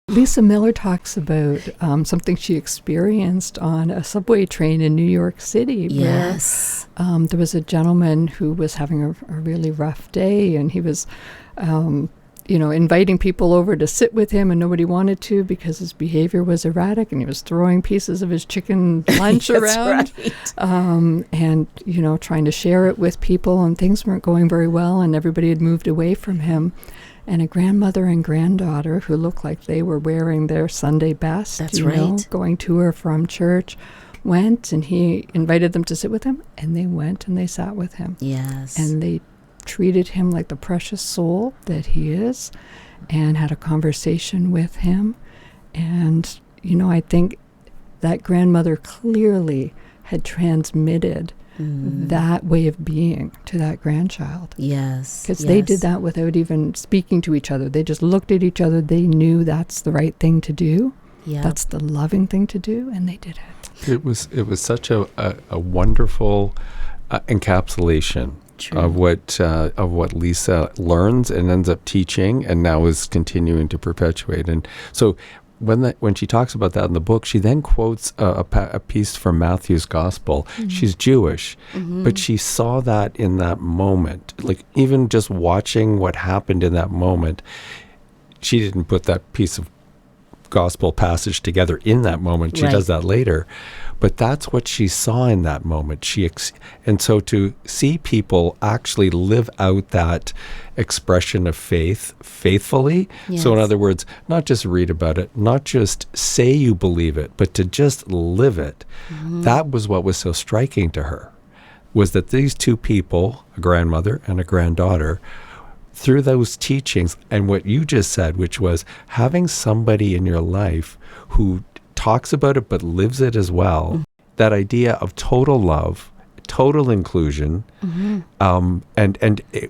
Lisa Miller talks about something she experienced on a subway train in New York City. Yes. Where, there was a gentleman who was having a really rough day, and he was, inviting people over to sit with him, and nobody wanted to because his behavior was erratic, and he was throwing pieces of his chicken lunch around, and trying to share it with people, and things weren't going very well, and everybody had moved away from him. And a grandmother and granddaughter who looked like they were wearing their Sunday best, going to or from church, went, and he invited them to sit with him, and they went and they sat with him. Yes. And they treated him like the precious soul that he is, and had a conversation with him. And, I think that grandmother clearly had transmitted that way of being to that grandchild. Yes. Because they did that without even speaking to each other. They just looked at each other. They knew that's the right thing to do. Yeah. That's the loving thing to do, and they did it. It was such a wonderful encapsulation of what Lisa learns and ends up teaching, and now is continuing to perpetuate. And so when she talks about that in the book, she then quotes a piece from Matthew's Gospel. Mm-hmm. She's Jewish, but she saw that in that moment. Like, even just watching what happened in that moment, she didn't put that piece of Gospel passage together in that moment. She does that later. But that's what she saw in that moment. And so to see people actually live out that expression of faith faithfully. Yes. So in other words, not just read about it, not just say you believe it, but to just live it. Mm-hmm. That was what was so striking to her, was that these two people, a grandmother and a granddaughter, through those teachings and what you just said, which was having somebody in your life who talks about it but lives it as well, that idea of total love, total inclusion, and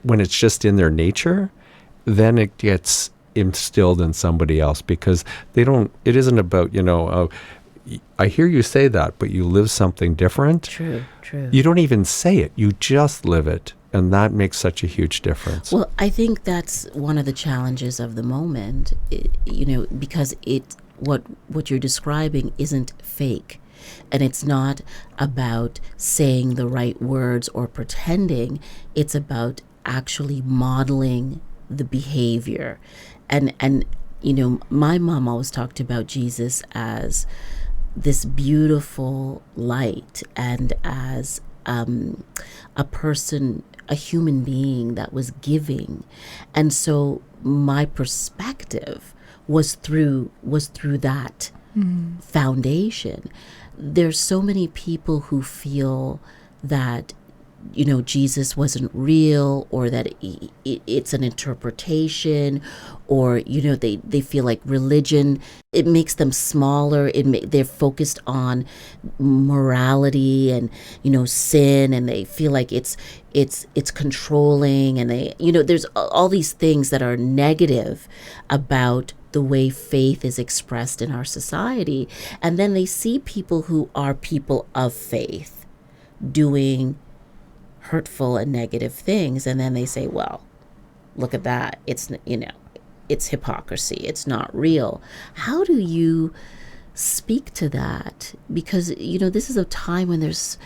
when it's just in their nature, then it gets instilled in somebody else, because it isn't about, I hear you say that, but you live something different. True. You don't even say it, you just live it. And that makes such a huge difference. Well, I think that's one of the challenges of the moment, because what you're describing isn't fake. And it's not about saying the right words or pretending. It's about actually modeling the behavior. And my mom always talked about Jesus as this beautiful light, and as a person, a human being that was giving. And so my perspective was through that foundation. There's so many people who feel that Jesus wasn't real, or that it's an interpretation, or they feel like religion, it makes them smaller. They're focused on morality and sin, and they feel like it's controlling, and there's all these things that are negative about the way faith is expressed in our society. And then they see people who are people of faith doing hurtful and negative things, and then they say, well, look at that, it's hypocrisy, it's not real. How do you speak to that? Because this is a time when there's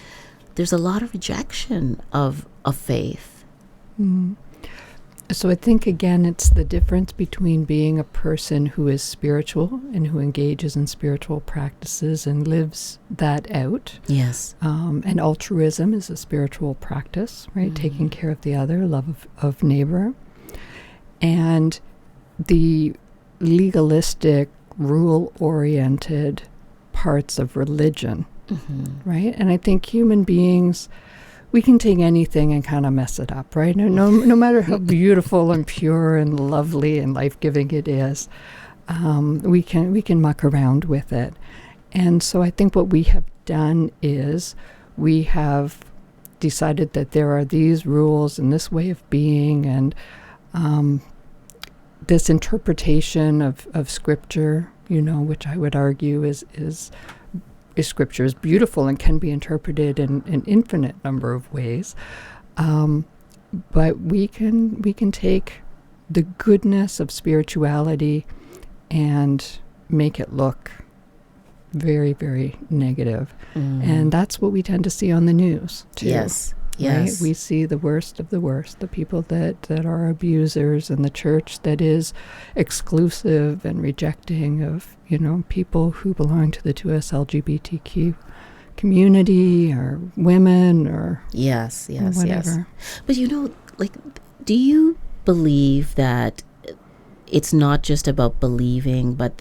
a lot of rejection of faith. So I think, again, it's the difference between being a person who is spiritual and who engages in spiritual practices and lives that out. Yes. And altruism is a spiritual practice, right? Taking care of the other, love of neighbor. And the legalistic, rule-oriented parts of religion, right? And I think human beings, we can take anything and kind of mess it up, right? No matter how beautiful and pure and lovely and life-giving it is, we can muck around with it. And so I think what we have done is we have decided that there are these rules and this way of being, and this interpretation of Scripture, which I would argue is Scripture is beautiful and can be interpreted in an infinite number of ways, but we can take the goodness of spirituality and make it look very, very negative. And that's what we tend to see on the news, too. Yes. Right? Yes. We see the worst of the worst, the people that are abusers, and the church that is exclusive and rejecting of, people who belong to the 2S LGBTQ community or women or Yes. whatever. But do you believe that it's not just about believing, but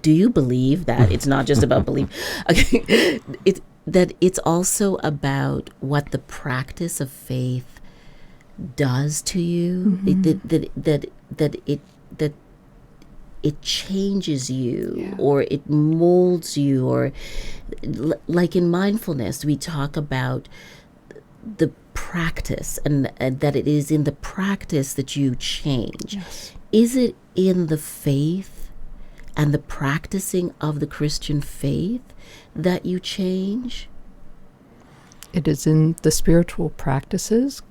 do you believe that it's not just about belief? Okay. That it's also about what the practice of faith does to you, that it changes you, or it molds you, or like in mindfulness, we talk about the practice, and that it is in the practice that you change. Yes. Is it in the faith and the practicing of the Christian faith that you change? It is in the spiritual practices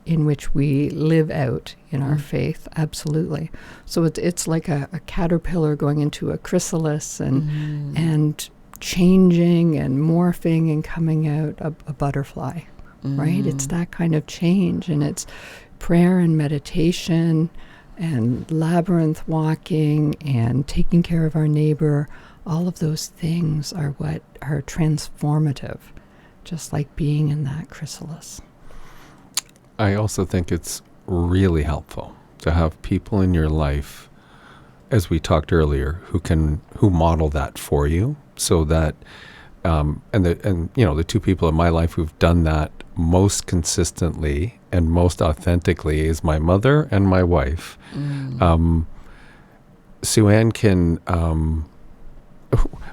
in which we live out in our faith, absolutely. So it's like a caterpillar going into a chrysalis and changing and morphing and coming out a butterfly, right? It's that kind of change, and it's prayer and meditation and labyrinth walking and taking care of our neighbor. All of those things are what are transformative, just like being in that chrysalis. I also think it's really helpful to have people in your life, as we talked earlier, who model that for you, so that the two people in my life who've done that most consistently and most authentically is my mother and my wife. Sue-Ann can.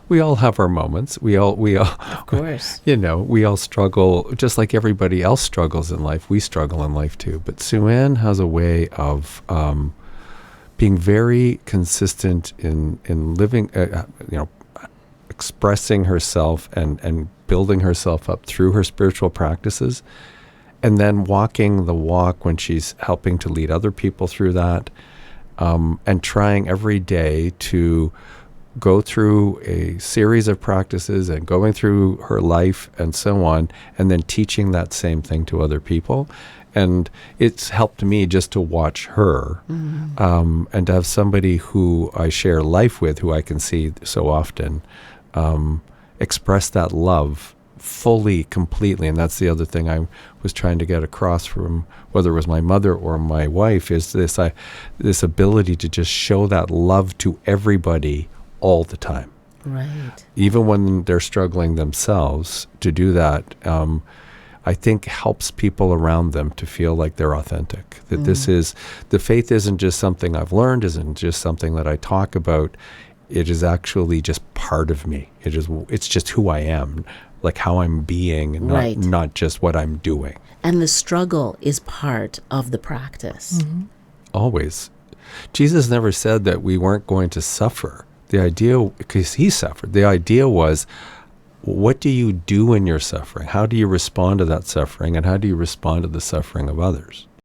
We all have our moments. We all, Of course. we all struggle, just like everybody else struggles in life. We struggle in life too. But Sue-Ann has a way of being very consistent in living, expressing herself and building herself up through her spiritual practices, and then walking the walk when she's helping to lead other people through that, and trying every day to go through a series of practices and going through her life and so on, and then teaching that same thing to other people. And it's helped me just to watch her, and to have somebody who I share life with, who I can see so often, express that love fully, completely. And that's the other thing I was trying to get across from whether it was my mother or my wife, is this ability to just show that love to everybody all the time. Right. Even when they're struggling themselves, to do that, I think helps people around them to feel like they're authentic. That the faith isn't just something I've learned, isn't just something that I talk about. It is actually just part of me. It's just who I am, like how I'm being, and Right. not just what I'm doing. And the struggle is part of the practice. Always. Jesus never said that we weren't going to suffer. The idea, because he suffered, the idea was, what do you do in your suffering? How do you respond to that suffering? And how do you respond to the suffering of others?